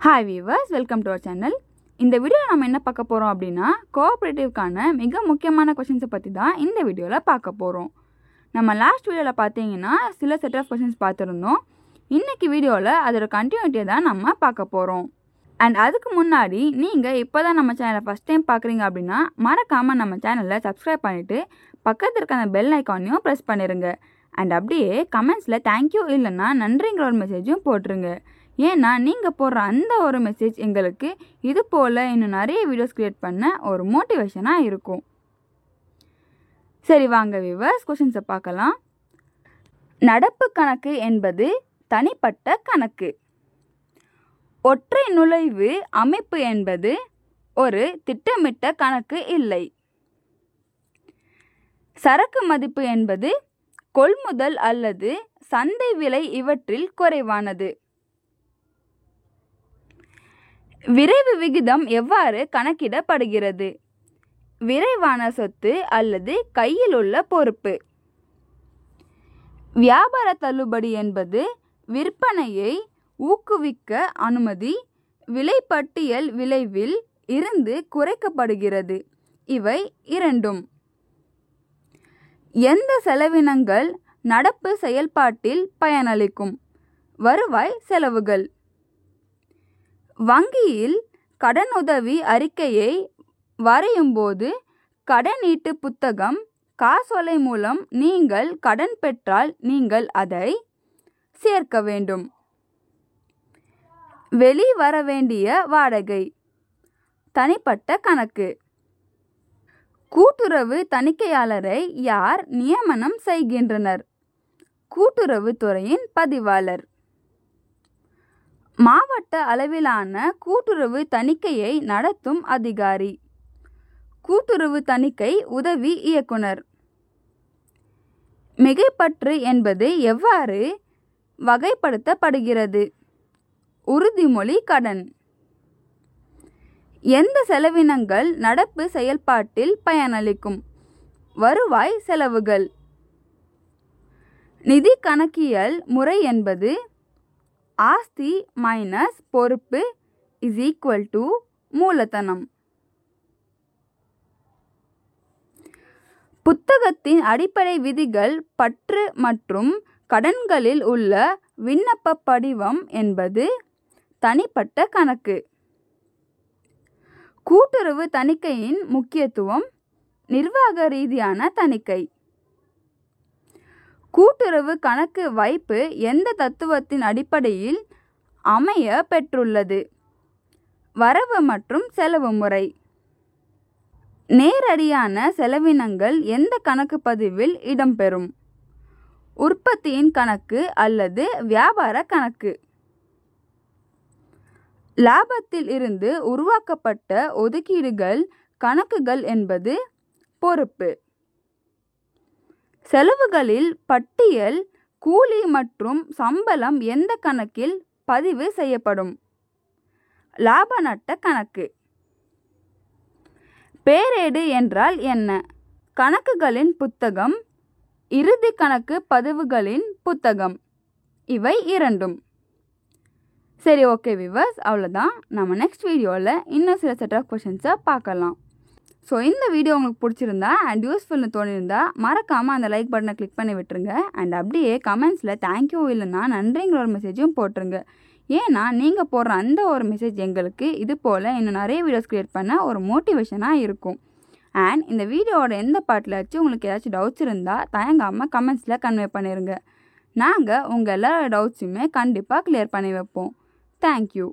Hi viewers, welcome to our channel. இந்த வீடியோவில் நம்ம என்ன பார்க்க போகிறோம் அப்படின்னா, கோஆப்ரேட்டிவ்க்கான மிக முக்கியமான கொஷின்ஸை பற்றி தான் இந்த வீடியோவில் பார்க்க போகிறோம். நம்ம லாஸ்ட் வீடியோவில் பார்த்தீங்கன்னா சில செட் ஆஃப் கொஷின்ஸ் பார்த்துருந்தோம். இன்றைக்கி வீடியோவில் அதோட கண்டினியூட்டியை தான் நம்ம பார்க்க போகிறோம். அண்ட் அதுக்கு முன்னாடி நீங்கள் இப்போ தான் நம்ம சேனலை ஃபஸ்ட் டைம் பார்க்குறீங்க அப்படின்னா மறக்காமல் நம்ம சேனலை சப்ஸ்கிரைப் பண்ணிவிட்டு பக்கத்தில் இருக்க அந்த பெல் ஐக்கானையும் ப்ரெஸ் பண்ணிடுங்க. அண்ட் அப்படியே கமெண்ட்ஸில் தேங்க்யூ இல்லைன்னா நன்றிங்கிற ஒரு மெசேஜும் போட்டுருங்க. ஏன்னா நீங்கள் போடுற அந்த ஒரு மெசேஜ் எங்களுக்கு இது போல் இன்னும் நிறைய வீடியோஸ் க்ரியேட் பண்ண ஒரு மோட்டிவேஷனாக இருக்கும். சரி வாங்க வியூவர்ஸ், கொஷின்ஸை பார்க்கலாம். நடப்பு கணக்கு என்பது தனிப்பட்ட கணக்கு. ஒற்றை நுழைவு அமைப்பு என்பது ஒரு திட்டமிட்ட கணக்கு இல்லை. சரக்கு மதிப்பு என்பது கொள்முதல் அல்லது சந்தை விலை இவற்றில் குறைவானது. விரைவு விகிதம் எவ்வாறு கணக்கிடப்படுகிறது? விரைவான சொத்து அல்லது கையில் உள்ள பொறுப்பு. வியாபார தள்ளுபடி என்பது விற்பனையை ஊக்குவிக்க அனுமதி விலைப்பட்டியல் விளைவில் இருந்து குறைக்கப்படுகிறது. இவை இரண்டும். எந்த செலவினங்கள் நடப்பு செயல்பாட்டில் பயனளிக்கும்? வருவாய் செலவுகள். வங்கியில் கடனுதவி அறிக்கையை வரையும்போது கடனீட்டு புத்தகம் காசோலை மூலம் நீங்கள் கடன் பெற்றால் நீங்கள் அதை சேர்க்க வேண்டும். வெளிவர வேண்டிய வாடகை தனிப்பட்ட கணக்கு. கூட்டுறவு தணிக்கையாளரை யார் நியமனம் செய்கின்றனர்? கூட்டுறவு துறையின் பதிவாளர். மாவட்ட அளவிலான கூட்டுறவு தணிக்கையை நடத்தும் அதிகாரி கூட்டுறவு தணிக்கை உதவி இயக்குனர். மிகைப்பற்று என்பது எவ்வாறு வகைப்படுத்தப்படுகிறது? உறுதிமொழி கடன். எந்த செலவினங்கள் நடப்பு செயல்பாட்டில் பயனளிக்கும்? வருவாய் செலவுகள். நிதி கணக்கியல் முறை என்பது ஆஸ்தி மைனஸ் பொறுப்பு = மூலதனம். புத்தகத்தின் அடிப்படை விதிகள் பற்று மற்றும் கடன்களில் உள்ள விண்ணப்ப படிவம் என்பது தனிப்பட்ட கணக்கு. கூட்டுறவு தணிக்கையின் முக்கியத்துவம் நிர்வாக ரீதியான தணிக்கை. கூட்டுறவு கணக்கு வைப்பு எந்த தத்துவத்தின் அடிப்படையில் அமைய பெற்றுள்ளது? வரவு மற்றும் செலவு முறை. நேரடியான செலவினங்கள் எந்த கணக்கு பதிவில் இடம்பெறும்? உற்பத்தியின் கணக்கு அல்லது வியாபார கணக்கு. லாபத்தில் இருந்து உருவாக்கப்பட்ட ஒதுக்கீடுகள் கணக்குகள் என்பது பொறுப்பு. செலவுகளில் பட்டியல் கூலி மற்றும் சம்பளம் எந்த கணக்கில் பதிவு செய்யப்படும்? லாப நட்ட கணக்கு. பேரேடு என்றால் என்ன? கணக்குகளின் புத்தகம், இறுதி கணக்கு பதிவுகளின் புத்தகம். இவை இரண்டும். சரி, ஓகே வியூவர்ஸ், அவ்வளோதான். நம்ம நெக்ஸ்ட் வீடியோவில் இன்னும் சில செட் ஆஃப் கொஷின்ஸை பார்க்கலாம். ஸோ இந்த வீடியோ உங்களுக்கு பிடிச்சிருந்தா அண்ட் யூஸ்ஃபுல்னு தோணியிருந்தா மறக்காமல் அந்த லைக் பட்டனை கிளிக் பண்ணி விட்டுருங்க. அண்ட் அப்படியே கமெண்ட்ஸில் தேங்க்யூ இல்லைன்னா நன்றிங்கிற ஒரு மெசேஜும் போட்டுருங்க. ஏன்னா நீங்கள் போடுற அந்த ஒரு மெசேஜ் எங்களுக்கு இது போல் இன்னும் நிறைய வீடியோஸ் க்ரியேட் பண்ண ஒரு மோட்டிவேஷனாக இருக்கும். அண்ட் இந்த வீடியோவோட எந்த பாட்டில் வச்சு உங்களுக்கு ஏதாச்சும் டவுட்ஸ் இருந்தால் தயங்காமல் கமெண்ட்ஸில் கன்வே பண்ணிடுங்க. நாங்கள் உங்கள் எல்லா டவுட்ஸுமே கண்டிப்பாக கிளியர் பண்ணி வைப்போம். தேங்க்யூ.